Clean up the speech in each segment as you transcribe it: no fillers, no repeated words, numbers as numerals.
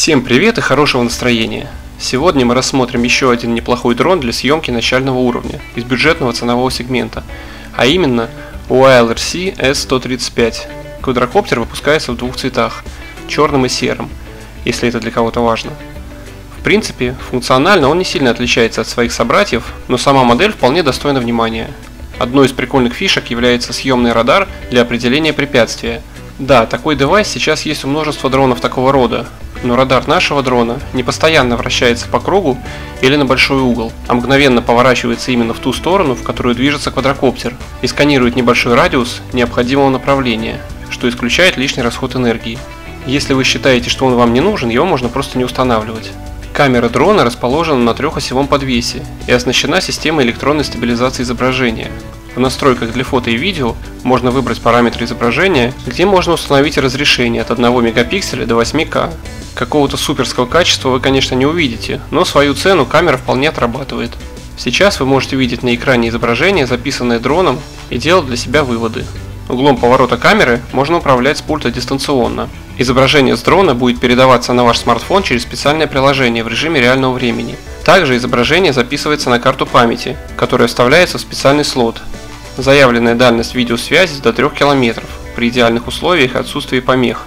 Всем привет и хорошего настроения! Сегодня мы рассмотрим еще один неплохой дрон для съемки начального уровня из бюджетного ценового сегмента, а именно UALRC S135. Квадрокоптер выпускается в двух цветах – черным и серым, если это для кого-то важно. В принципе, функционально он не сильно отличается от своих собратьев, но сама модель вполне достойна внимания. Одной из прикольных фишек является съемный радар для определения препятствия. Да, такой девайс сейчас есть у множества дронов такого рода, но радар нашего дрона не постоянно вращается по кругу или на большой угол, а мгновенно поворачивается именно в ту сторону, в которую движется квадрокоптер, и сканирует небольшой радиус необходимого направления, что исключает лишний расход энергии. Если вы считаете, что он вам не нужен, его можно просто не устанавливать. Камера дрона расположена на трехосевом подвесе и оснащена системой электронной стабилизации изображения. В настройках для фото и видео можно выбрать параметры изображения, где можно установить разрешение от 1 мегапикселя до 8К. Какого-то суперского качества вы, конечно, не увидите, но свою цену камера вполне отрабатывает. Сейчас вы можете видеть на экране изображение, записанное дроном, и делать для себя выводы. Углом поворота камеры можно управлять с пульта дистанционно. Изображение с дрона будет передаваться на ваш смартфон через специальное приложение в режиме реального времени. Также изображение записывается на карту памяти, которая вставляется в специальный слот. Заявленная дальность видеосвязи до 3 км при идеальных условиях и отсутствии помех.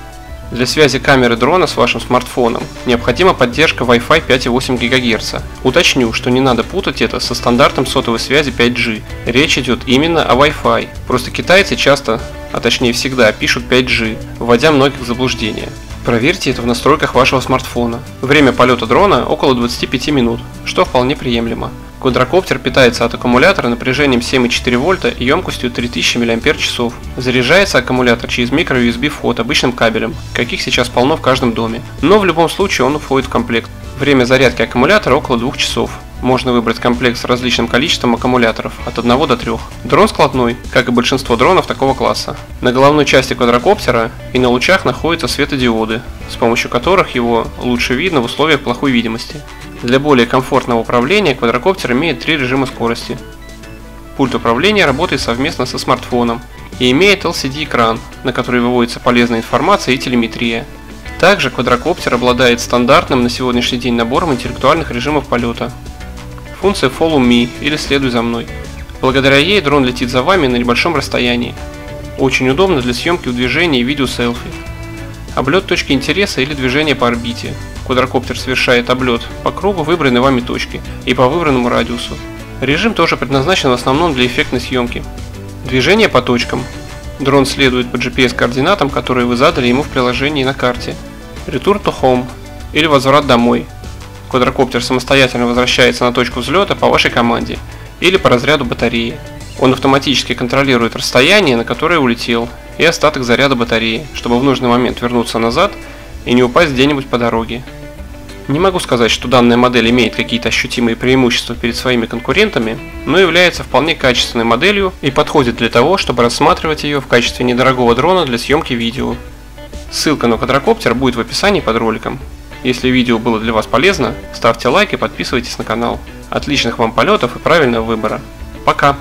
Для связи камеры дрона с вашим смартфоном необходима поддержка Wi-Fi 5,8 ГГц. Уточню, что не надо путать это со стандартом сотовой связи 5G. Речь идет именно о Wi-Fi. Просто китайцы часто, а точнее всегда, пишут 5G, вводя многих в заблуждение. Проверьте это в настройках вашего смартфона. Время полета дрона около 25 минут, что вполне приемлемо. Квадрокоптер питается от аккумулятора напряжением 7,4 вольта и емкостью 3000 мАч. Заряжается аккумулятор через microUSB вход обычным кабелем, каких сейчас полно в каждом доме. Но в любом случае он входит в комплект. Время зарядки аккумулятора около 2 часов. Можно выбрать комплект с различным количеством аккумуляторов, от 1 до 3. Дрон складной, как и большинство дронов такого класса. На головной части квадрокоптера и на лучах находятся светодиоды, с помощью которых его лучше видно в условиях плохой видимости. Для более комфортного управления квадрокоптер имеет 3 режима скорости. Пульт управления работает совместно со смартфоном и имеет LCD-экран, на который выводится полезная информация и телеметрия. Также квадрокоптер обладает стандартным на сегодняшний день набором интеллектуальных режимов полета. Функция Follow Me или Следуй за мной. Благодаря ей дрон летит за вами на небольшом расстоянии. Очень удобно для съемки в движении и видео селфи. Облет точки интереса или движение по орбите. Квадрокоптер совершает облет по кругу выбранной вами точки и по выбранному радиусу. Режим тоже предназначен в основном для эффектной съемки. Движение по точкам. Дрон следует по GPS-координатам, которые вы задали ему в приложении на карте. Return to Home или возврат домой. Квадрокоптер самостоятельно возвращается на точку взлета по вашей команде или по разряду батареи. Он автоматически контролирует расстояние, на которое улетел, и остаток заряда батареи, чтобы в нужный момент вернуться назад и не упасть где-нибудь по дороге. Не могу сказать, что данная модель имеет какие-то ощутимые преимущества перед своими конкурентами, но является вполне качественной моделью и подходит для того, чтобы рассматривать ее в качестве недорогого дрона для съемки видео. Ссылка на квадрокоптер будет в описании под роликом. Если видео было для вас полезно, ставьте лайк и подписывайтесь на канал. Отличных вам полетов и правильного выбора. Пока!